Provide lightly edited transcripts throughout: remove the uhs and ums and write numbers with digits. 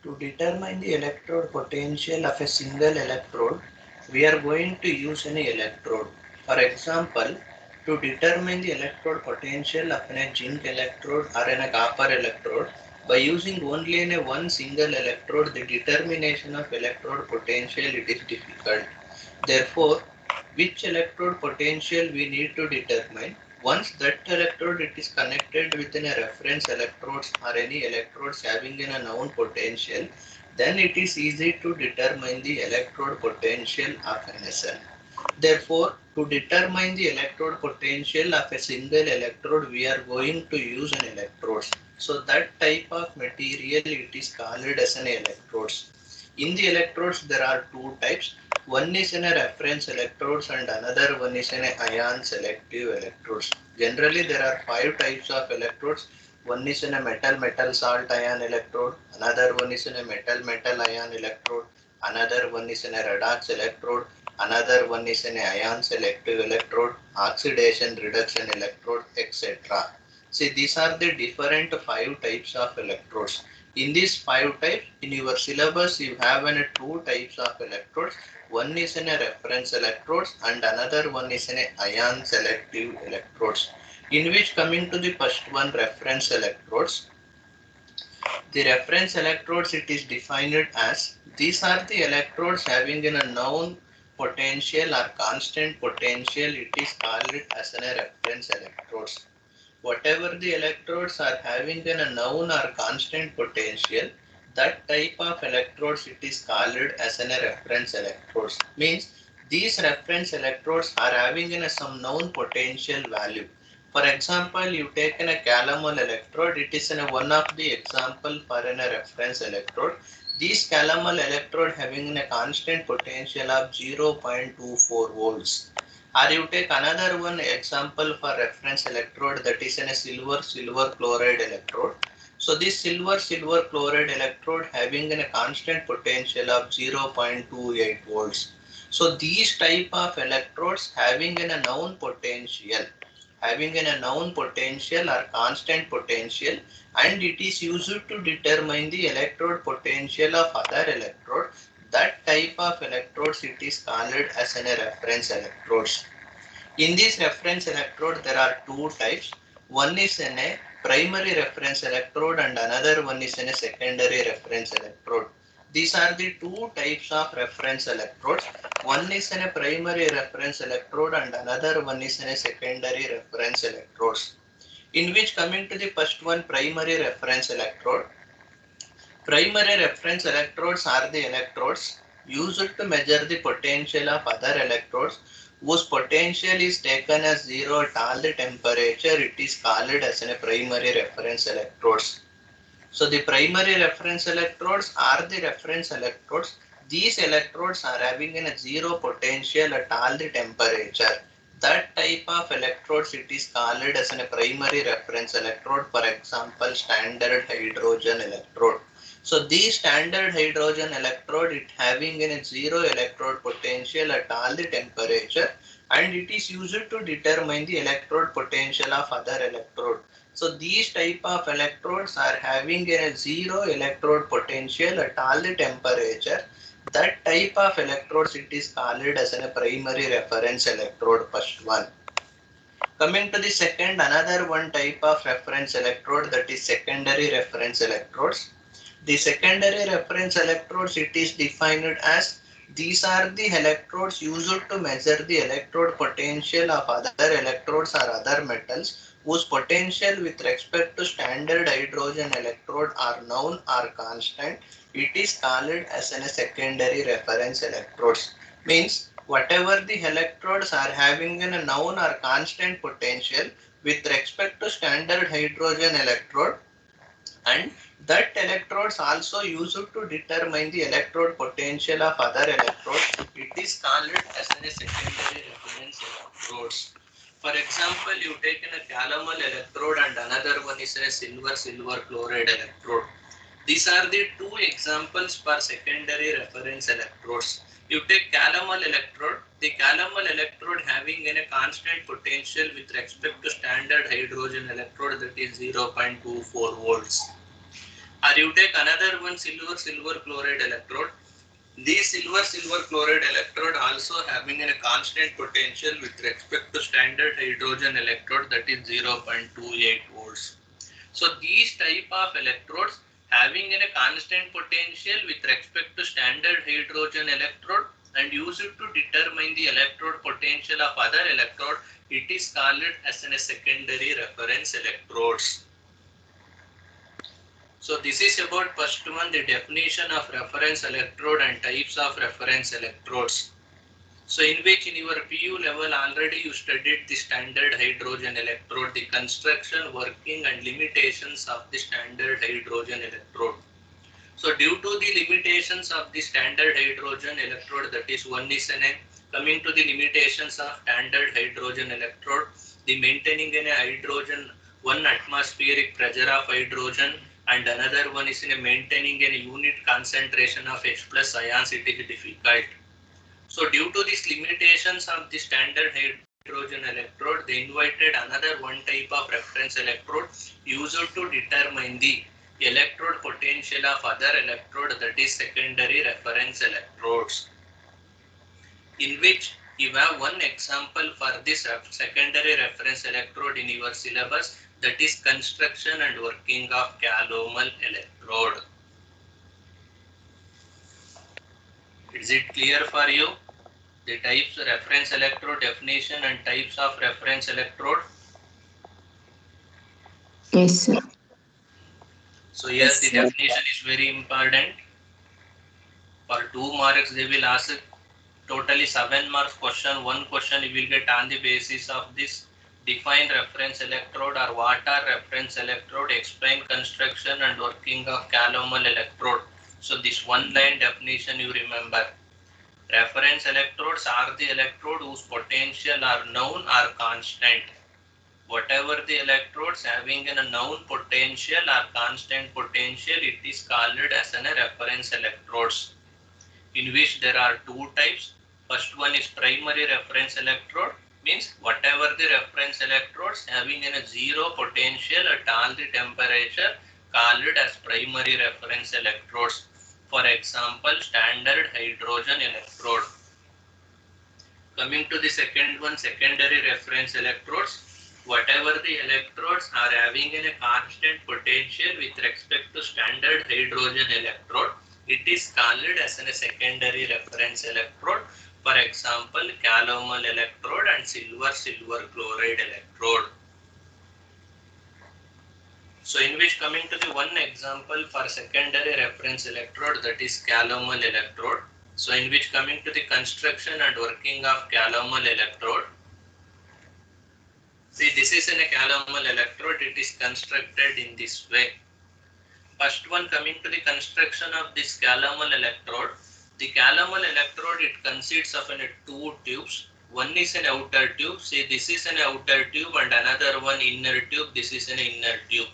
To determine the electrode potential of a single electrode, we are going to use any electrode. For example, to determine the electrode potential of a zinc electrode or a copper electrode, by using only one single electrode, the determination of electrode potential it is difficult. Therefore, which electrode potential we need to determine. Once that electrode it is connected within a reference electrodes or any electrodes having a known potential, then it is easy to determine the electrode potential of an SL. Therefore, to determine the electrode potential of a single electrode, we are going to use an electrode. So that type of material it is called as an electrodes. In the electrodes, there are two types. One is in a reference electrodes and another one is in a ion selective electrodes. Generally, there are five types of electrodes. One is in a metal salt ion electrode, another one is in a metal ion electrode, another one is in a redox electrode, another one is an ion selective electrode, oxidation reduction electrode, etc. See, these are the different five types of electrodes. In these five types, in your syllabus, you have two types of electrodes. One is in a reference electrodes and another one is in a ion selective electrodes. In which, coming to the first one, reference electrodes. The reference electrodes it is defined as these are the electrodes having a known potential or constant potential, it is called as a reference electrodes. Whatever the electrodes are having a known or constant potential, that type of electrodes it is called as a reference electrodes. Means these reference electrodes are having some known potential value. For example, you take a calomel electrode, it is one of the example for a reference electrode. These calomel electrode having a constant potential of 0.24 volts. Or you take another one example for reference electrode, that is in a silver chloride electrode. So this silver chloride electrode having a constant potential of 0.28 volts. So these type of electrodes having a known potential, or constant potential, and it is used to determine the electrode potential of other electrode. That type of electrodes it is called as a reference electrodes. In this reference electrode, there are two types. One is in a primary reference electrode and another one is in a secondary reference electrode. These are the two types of reference electrodes. One is in a primary reference electrode and another one is in a secondary reference electrodes. In which, coming to the first one, primary reference electrode. Primary reference electrodes are the electrodes used to measure the potential of other electrodes whose potential is taken as zero at all the temperature. It is called as a primary reference electrodes. So the primary reference electrodes are the reference electrodes. These electrodes are having a zero potential at all the temperature. That type of electrodes it is called as a primary reference electrode. For example, standard hydrogen electrode. So these standard hydrogen electrode it having a zero electrode potential at all the temperature, and it is used to determine the electrode potential of other electrode. So these type of electrodes are having a zero electrode potential at all the temperature. That type of electrodes it is called as a primary reference electrode, first one. Coming to the second, another one type of reference electrode, that is secondary reference electrodes. The secondary reference electrodes it is defined as these are the electrodes used to measure the electrode potential of other electrodes or other metals whose potential with respect to standard hydrogen electrode are known or constant. It is called as a secondary reference electrodes. Means whatever the electrodes are having a known or constant potential with respect to standard hydrogen electrode, and that electrodes also used to determine the electrode potential of other electrodes. It is called as a secondary reference electrodes. For example, you take a calomel electrode and another one is a silver chloride electrode. These are the two examples for secondary reference electrodes. You take calomel electrode, the calomel electrode having a constant potential with respect to standard hydrogen electrode, that is 0.24 volts. Or you take another one, silver chloride electrode. This silver chloride electrode also having a constant potential with respect to standard hydrogen electrode, that is 0.28 volts. So these type of electrodes having a constant potential with respect to standard hydrogen electrode and used to determine the electrode potential of other electrode, it is called as a secondary reference electrodes. So this is about first one, the definition of reference electrode and types of reference electrodes. So in which in your PU level already you studied the standard hydrogen electrode, the construction, working and limitations of the standard hydrogen electrode. So due to the limitations of the standard hydrogen electrode, that is one is coming to the limitations of standard hydrogen electrode, the maintaining a hydrogen, one atmospheric pressure of hydrogen, and another one is in maintaining a unit concentration of H plus ions, it is difficult. So due to these limitations of the standard hydrogen electrode, they invited another one type of reference electrode used to determine the electrode potential of other electrode, that is secondary reference electrodes. In which you have one example for this secondary reference electrode in your syllabus, that is construction and working of Calomel electrode. Is it clear for you? The types of reference electrode definition and types of reference electrode? Yes, sir. So here the definition is very important. For 2 marks they will ask totally 7 marks question. One question you will get on the basis of this. Define reference electrode or what are reference electrode, explain construction and working of Calomel electrode. So this one line definition you remember. Reference electrodes are the electrode whose potential are known or constant. Whatever the electrodes having a known potential or constant potential, it is called as a reference electrodes, in which there are two types. First one is primary reference electrode, means whatever the reference electrodes having a zero potential at all the temperature, called as primary reference electrodes. For example, standard hydrogen electrode. Coming to the second one, secondary reference electrodes. Whatever the electrodes are having a constant potential with respect to standard hydrogen electrode, it is called as a secondary reference electrode. For example, Calomel electrode and silver chloride electrode. So in which coming to the one example for secondary reference electrode, that is Calomel electrode. So in which coming to the construction and working of Calomel electrode. See, this is in a Calomel electrode, it is constructed in this way. First one, coming to the construction of this Calomel electrode. The Calomel electrode, it consists of two tubes. One is an outer tube. See, this is an outer tube and another one inner tube. This is an inner tube.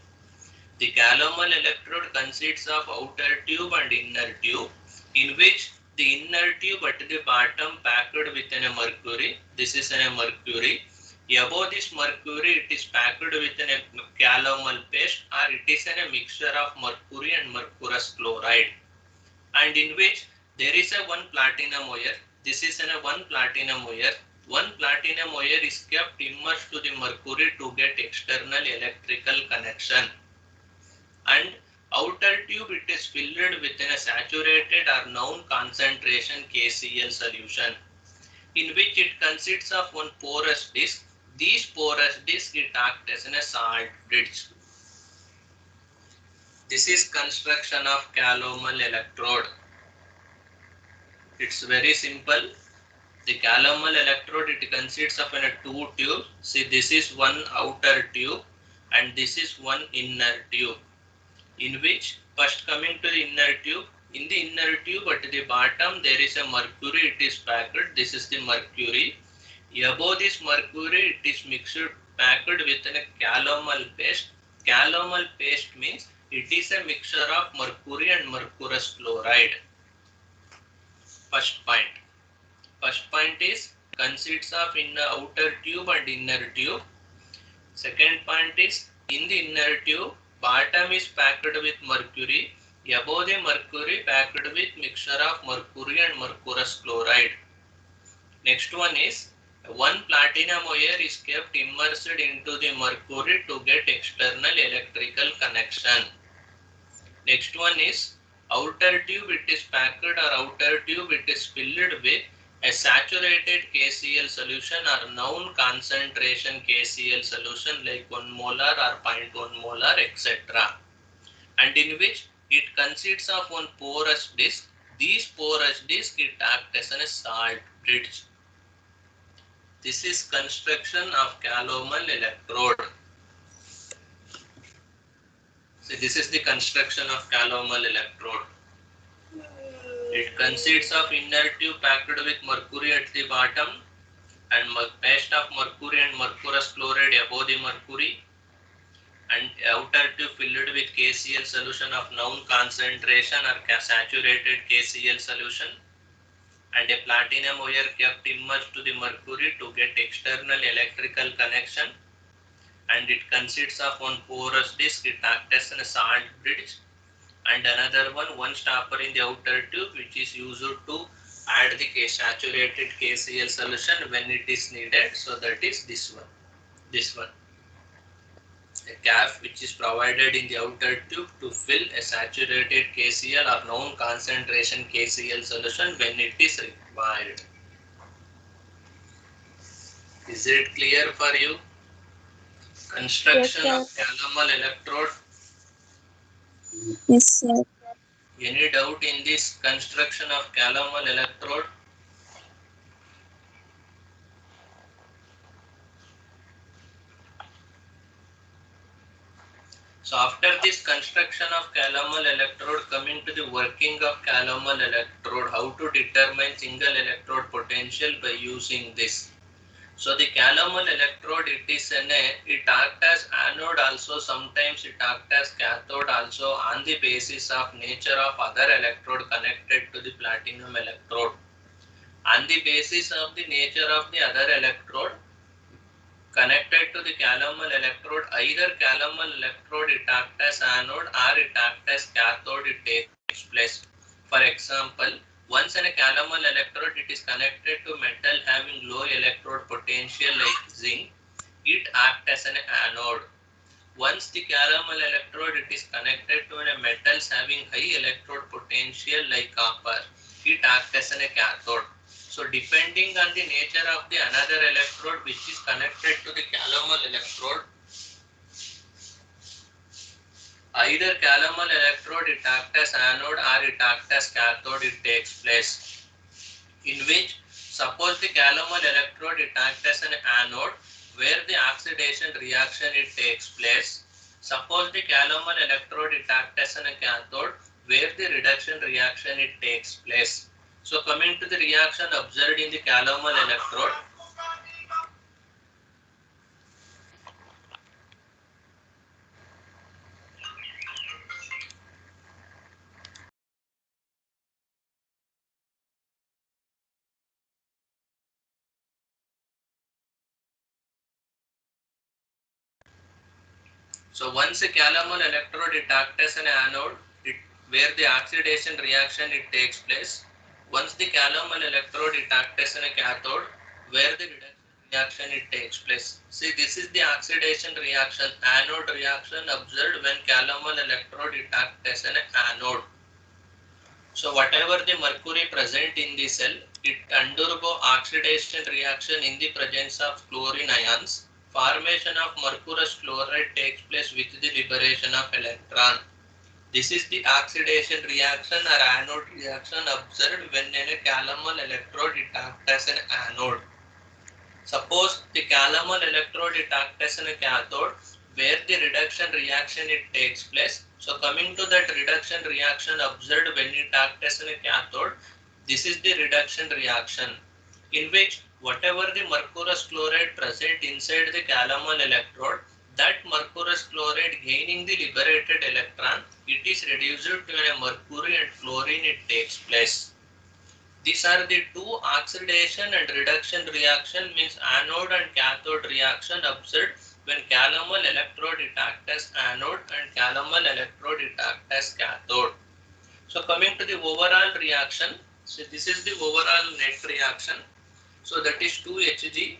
The Calomel electrode consists of outer tube and inner tube, in which the inner tube at the bottom packed with a mercury. This is a mercury. Above this mercury, it is packed with a Calomel paste, or it is a mixture of mercury and mercurous chloride, and in which there is a one platinum wire. This is a one platinum wire. One platinum wire is kept immersed to the mercury to get external electrical connection, and outer tube it is filled with a saturated or known concentration KCl solution, in which it consists of one porous disc. These porous discs it act as a salt bridge. This is construction of Calomel electrode. It's very simple. The Calomel electrode, it consists of two tubes. See, this is one outer tube and this is one inner tube, in which first coming to the inner tube. In the inner tube at the bottom there is a mercury, it is packed. This is the mercury. Above this mercury it is mixed, packed with a Calomel paste. Calomel paste means it is a mixture of mercury and mercurous chloride. First point. First point is consists of in outer tube and inner tube. Second point is in the inner tube bottom is packed with mercury, above the mercury packed with mixture of mercury and mercurous chloride. Next one is one platinum wire is kept immersed into the mercury to get external electrical connection. Next one is outer tube, it is packed, or outer tube it is filled with a saturated KCl solution or known concentration KCl solution like 1 molar or 0.1 molar, etc. And in which it consists of one porous disc. These porous discs it acts as a salt bridge. This is construction of calomel electrode. So this is the construction of calomel electrode. It consists of inner tube packed with mercury at the bottom and paste of mercury and mercurous chloride above the mercury, and outer tube filled with KCl solution of known concentration or saturated KCl solution, and a platinum wire kept immersed to the mercury to get external electrical connection, and it consists of one porous disc, it acts as a salt bridge, and another one stopper in the outer tube which is used to add the saturated KCl solution when it is needed. So that is this one. A cap which is provided in the outer tube to fill a saturated KCl or known concentration KCl solution when it is required. Is it clear for you? Construction Yes, of calomel electrode. yes, sir. Any doubt in this construction of calomel electrode? So after this construction of calomel electrode, coming to the working of calomel electrode, how to determine single electrode potential by using this. So the calomel electrode, it acts as anode also, sometimes it acts as cathode also on the basis of nature of other electrode connected to the platinum electrode. On the basis of the nature of the other electrode connected to the calomel electrode, either calomel electrode it acts as anode or it acts as cathode, it takes place. For example, once in a calomel electrode it is connected to metal having low electrode potential like zinc, it acts as an anode. Once the calomel electrode it is connected to a metals having high electrode potential like copper, it acts as a cathode. So depending on the nature of the another electrode which is connected to the calomel electrode, either calomel electrode it acts as anode or it acts as cathode, it takes place. In which, suppose the calomel electrode it acts as an anode where the oxidation reaction it takes place. Suppose the calomel electrode it acts as a cathode where the reduction reaction it takes place. So coming to the reaction observed in the calomel electrode, so once a calomel electrode it acts as an anode, where the oxidation reaction it takes place. Once the calomel electrode it acts as a cathode, where the reduction reaction it takes place. See, this is the oxidation reaction, anode reaction observed when calomel electrode it acts as an anode. So whatever the mercury present in the cell, it undergo oxidation reaction in the presence of chlorine ions. Formation of mercurous chloride takes place with the liberation of electron. This is the oxidation reaction or anode reaction observed when in a calomel electrode it acts as an anode. Suppose the calomel electrode it acts as a cathode where the reduction reaction it takes place. So coming to that reduction reaction observed when it acts as a cathode, this is the reduction reaction in which whatever the mercurous chloride present inside the calomel electrode, that mercurous chloride gaining the liberated electron, it is reduced to a mercury and chlorine it takes place. These are the two oxidation and reduction reaction, means anode and cathode reaction observed When calomel electrode it acts as anode and calomel electrode it acts as cathode. So coming to the overall reaction, so this is the overall net reaction. So that is 2Hg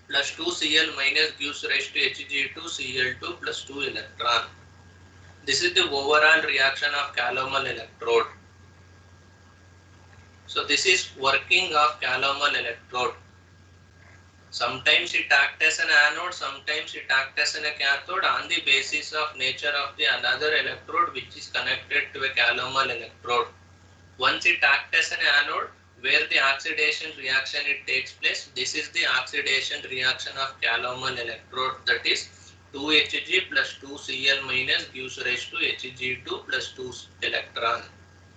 plus 2Cl minus gives rise to Hg2Cl2 plus 2 electron. This is the overall reaction of calomel electrode. So this is working of calomel electrode. Sometimes it acts as an anode, sometimes it acts as a cathode on the basis of nature of the another electrode which is connected to a calomel electrode. Once it acts as an anode, where the oxidation reaction it takes place, this is the oxidation reaction of calomel electrode, that is 2Hg plus 2Cl minus gives rise to Hg2 plus 2 electron.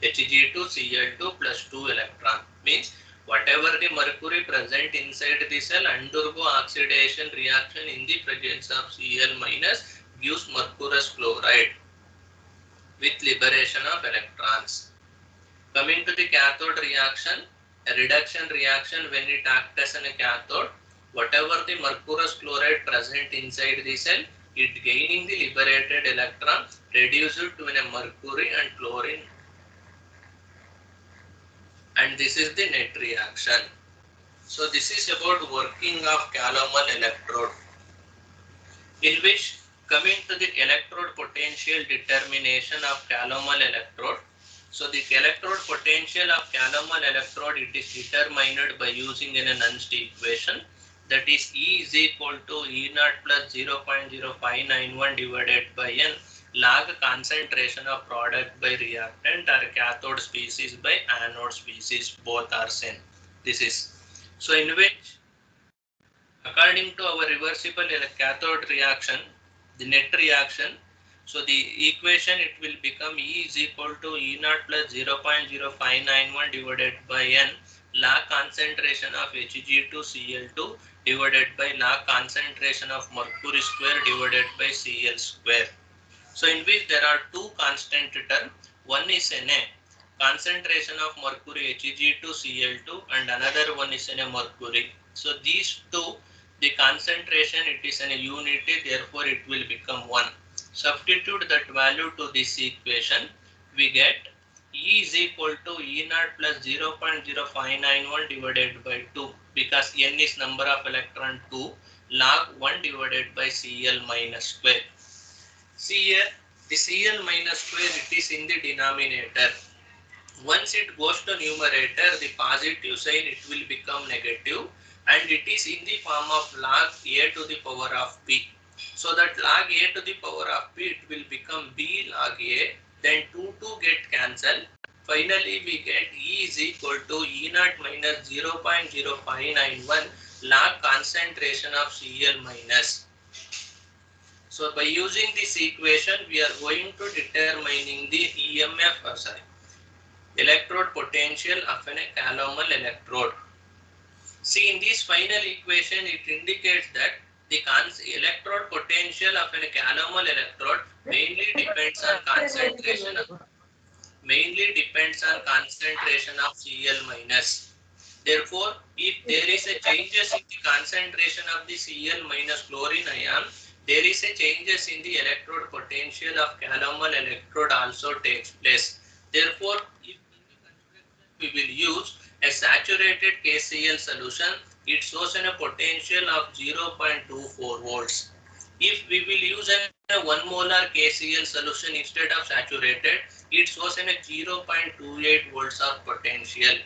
Hg2Cl2 plus 2 electron means whatever the mercury present inside the cell undergo oxidation reaction in the presence of Cl minus gives mercurous chloride with liberation of electrons. Coming to the cathode reaction, a reduction reaction when it acts as a cathode, whatever the mercurous chloride present inside the cell, it gaining the liberated electron, reduce it to a mercury and chlorine, and this is the net reaction. So this is about working of calomel electrode, in which coming to the electrode potential determination of calomel electrode. So the electrode potential of calomel electrode it is determined by using a Nernst equation, that is E is equal to E naught plus 0.0591 divided by N log concentration of product by reactant or cathode species by anode species, both are same. This is so in which according to our reversible cathode reaction, the net reaction, so the equation it will become E is equal to E naught plus 0.0591 divided by N log concentration of Hg2Cl2 divided by log concentration of mercury square divided by Cl square. So in which there are two constant terms. One is Na, concentration of mercury Hg2Cl2, and another one is Na mercury. So these two, the concentration it is in a unity, therefore it will become 1. Substitute that value to this equation, we get E is equal to E naught plus 0.0591 divided by 2, because N is number of electron 2, log 1 divided by Cl minus square. See here, the Cl minus square it is in the denominator. Once it goes to numerator, the positive sign it will become negative, and it is in the form of log a to the power of b. So that log a to the power of b it will become b log a, then 2 get cancelled. Finally we get E is equal to E naught minus 0.0591 log concentration of Cl minus. So by using this equation, we are going to determining the electrode potential of a calomel electrode. See, in this final equation, it indicates that the electrode potential of a calomel electrode mainly depends on concentration of Cl minus. Therefore, if there is a changes in the concentration of the Cl minus chlorine ion, there is a changes in the electrode potential of calomel electrode also takes place. Therefore, if we will use a saturated KCl solution, it shows a potential of 0.24 volts. If we will use a 1 molar KCl solution instead of saturated, it shows a 0.28 volts of potential.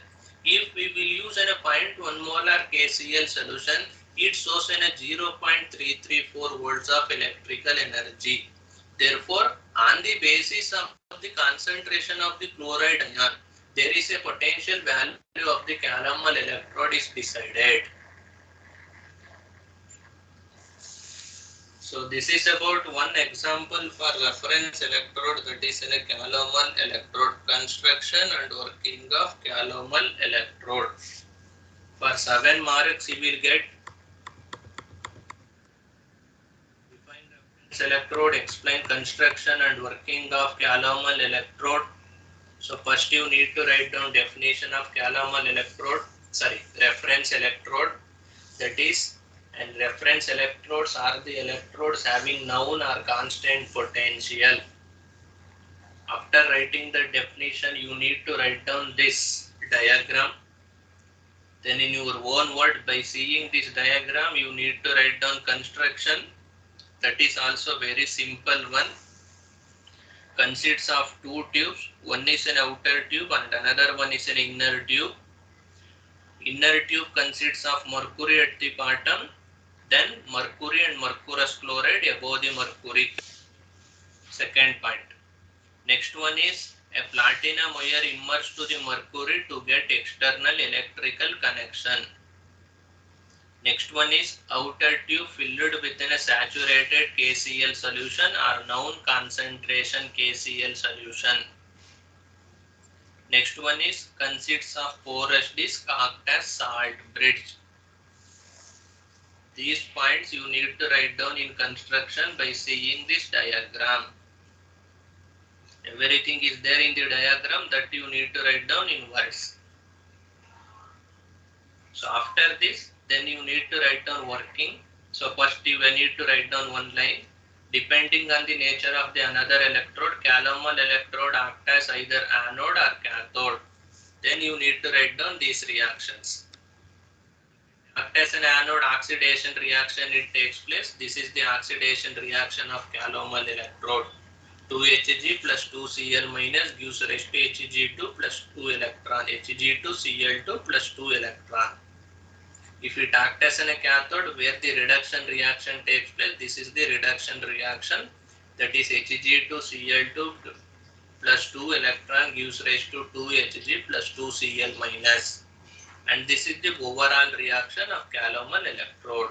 If we will use a 0.1 molar KCl solution, it shows a 0.334 volts of electrical energy. Therefore, on the basis of the concentration of the chloride ion, there is a potential value of the calomel electrode is decided. So this is about one example for reference electrode, that is in a calomel electrode construction and working of calomel electrode. For 7 marks you will get define reference electrode, explain construction and working of calomel electrode. So first you need to write down definition of calomel electrode, reference electrode, that is And reference electrodes are the electrodes having known or constant potential. After writing the definition, you need to write down this diagram. Then in your own word, by seeing this diagram, you need to write down construction. That is also very simple one. Consists of two tubes. One is an outer tube and another one is an inner tube. Inner tube consists of mercury at the bottom, then mercury and mercurous chloride above the mercury. Second point. Next one is a platinum wire immersed to the mercury to get external electrical connection. Next one is outer tube filled within a saturated KCl solution or known concentration KCl solution. Next one is consists of porous disc arced as salt bridge. These points you need to write down in construction by seeing this diagram. Everything is there in the diagram that you need to write down in words. So after this, then you need to write down working. So first you need to write down one line. Depending on the nature of the another electrode, calomel electrode acts as either anode or cathode. Then you need to write down these reactions. Act as an anode oxidation reaction, it takes place. This is the oxidation reaction of calomel electrode. 2Hg plus 2Cl minus gives rise to Hg2 plus 2 electron. Hg2Cl2 plus 2 electron. If it acts as a cathode where the reduction reaction takes place, this is the reduction reaction, that is Hg2Cl2 plus 2 electron gives rise to 2Hg plus 2Cl minus. And this is the overall reaction of calomel electrode.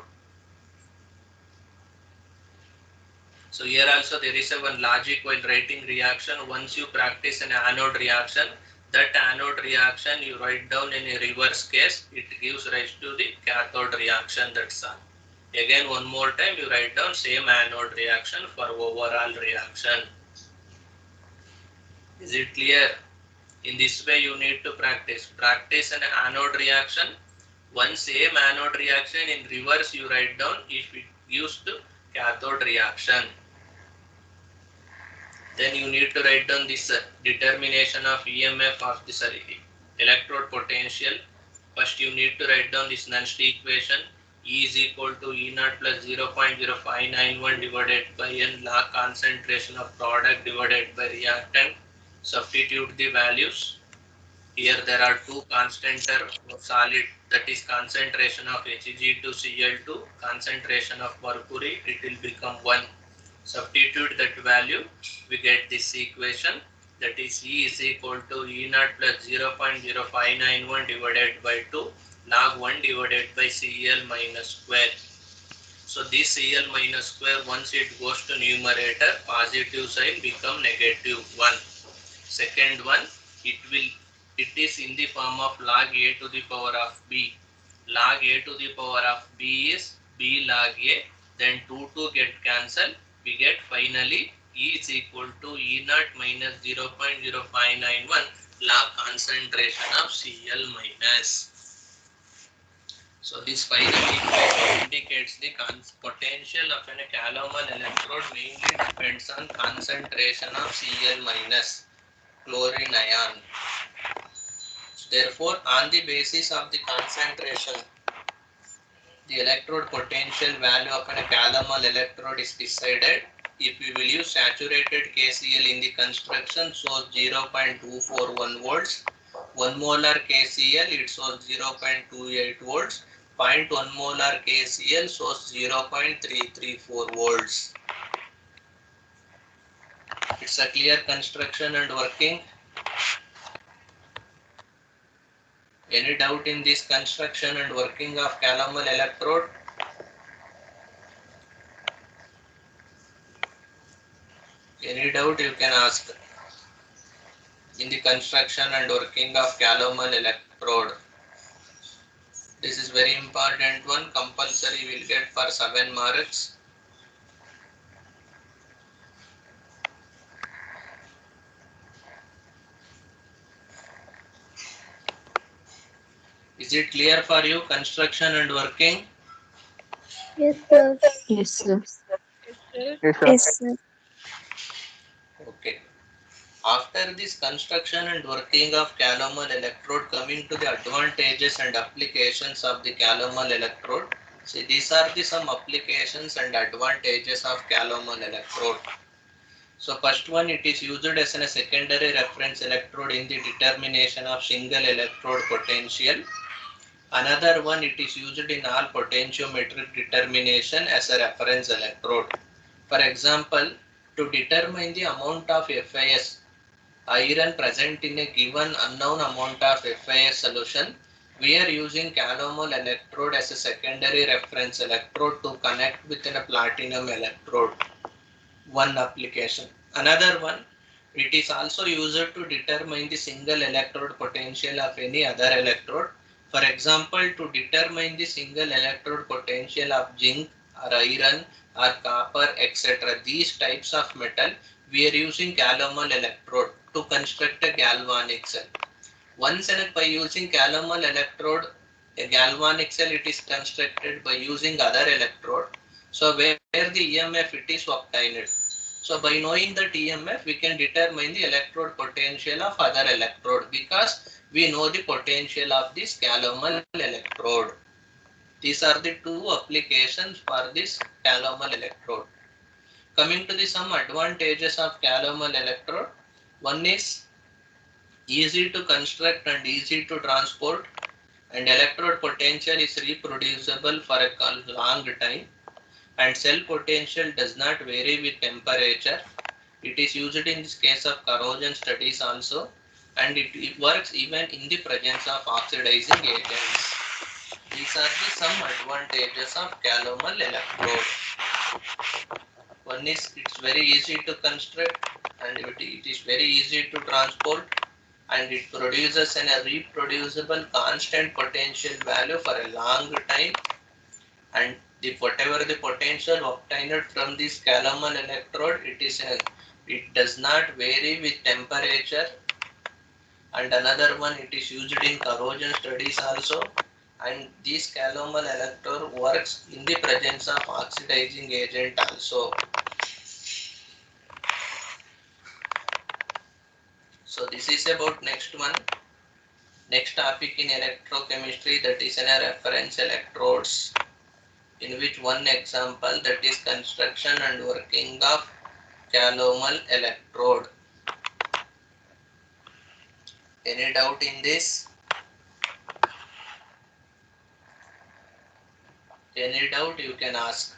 So here also there is a one logic while writing reaction. Once you practice an anode reaction, that anode reaction you write down in a reverse case, it gives rise to the cathode reaction, that's all. Again one more time you write down same anode reaction for overall reaction. Is it clear? In this way you need to practice an anode reaction. One same anode reaction in reverse you write down if it gives the cathode reaction. Then you need to write down this determination of EMF of this electrode potential. First you need to write down this Nernst equation. E is equal to E naught plus 0.0591 divided by N log concentration of product divided by reactant. Substitute the values. Here there are two constant terms of solid, that is concentration of Hg2Cl2, concentration of mercury, it will become 1. Substitute that value, we get this equation, that is E is equal to E naught plus 0.0591 divided by 2 log 1 divided by Cl minus square. So this Cl minus square, once it goes to numerator, positive sign become negative 1. Second one, it is in the form of log a to the power of b. Log a to the power of b is b log a, then 2 get cancelled. We get finally E is equal to E naught minus 0.0591 log concentration of Cl minus. So this final equation indicates the potential of a calomel electrode mainly depends on concentration of Cl minus, chlorine ion. Therefore, on the basis of the concentration, the electrode potential value of a calomel electrode is decided. If we will use saturated KCl in the construction, shows 0.241 volts. 1 molar KCl, it shows 0.28 volts. 0.1 molar KCl shows 0.334 volts. It's a clear construction and working. Any doubt in this construction and working of calomel electrode? Any doubt you can ask in the construction and working of calomel electrode. This is very important one, compulsory will get for 7 marks. Is it clear for you, construction and working? Yes, sir. Yes, sir. Yes, sir. Yes, sir. Okay. After this construction and working of calomel electrode, coming to the advantages and applications of the calomel electrode. See, these are the some applications and advantages of calomel electrode. So first one, it is used as a secondary reference electrode in the determination of single electrode potential. Another one, it is used in all potentiometric determination as a reference electrode. For example, to determine the amount of FIS, iron present in a given unknown amount of FIS solution, we are using calomel electrode as a secondary reference electrode to connect with a platinum electrode. One application. Another one, it is also used to determine the single electrode potential of any other electrode. For example, to determine the single electrode potential of zinc or iron or copper, etc. These types of metal, we are using calomel electrode to construct a galvanic cell. Once by using calomel electrode, a galvanic cell, it is constructed by using other electrode. So where the EMF it is obtained. So by knowing that EMF, we can determine the electrode potential of other electrode because we know the potential of this calomel electrode. These are the two applications for this calomel electrode. Coming to the some advantages of calomel electrode, one is easy to construct and easy to transport, and electrode potential is reproducible for a long time, and cell potential does not vary with temperature. It is used in this case of corrosion studies also, and it works even in the presence of oxidizing agents. These are the some advantages of calomel electrode. One is it's very easy to construct, and it is very easy to transport, and it produces a reproducible constant potential value for a long time, and whatever the potential obtained from this calomel electrode, it does not vary with temperature. And another one, it is used in corrosion studies also, and this calomel electrode works in the presence of oxidizing agent also. So this is about next one. Next topic in electrochemistry, that is in a reference electrodes, in which one example, that is construction and working of calomel electrode. Any doubt in this? Any doubt you can ask.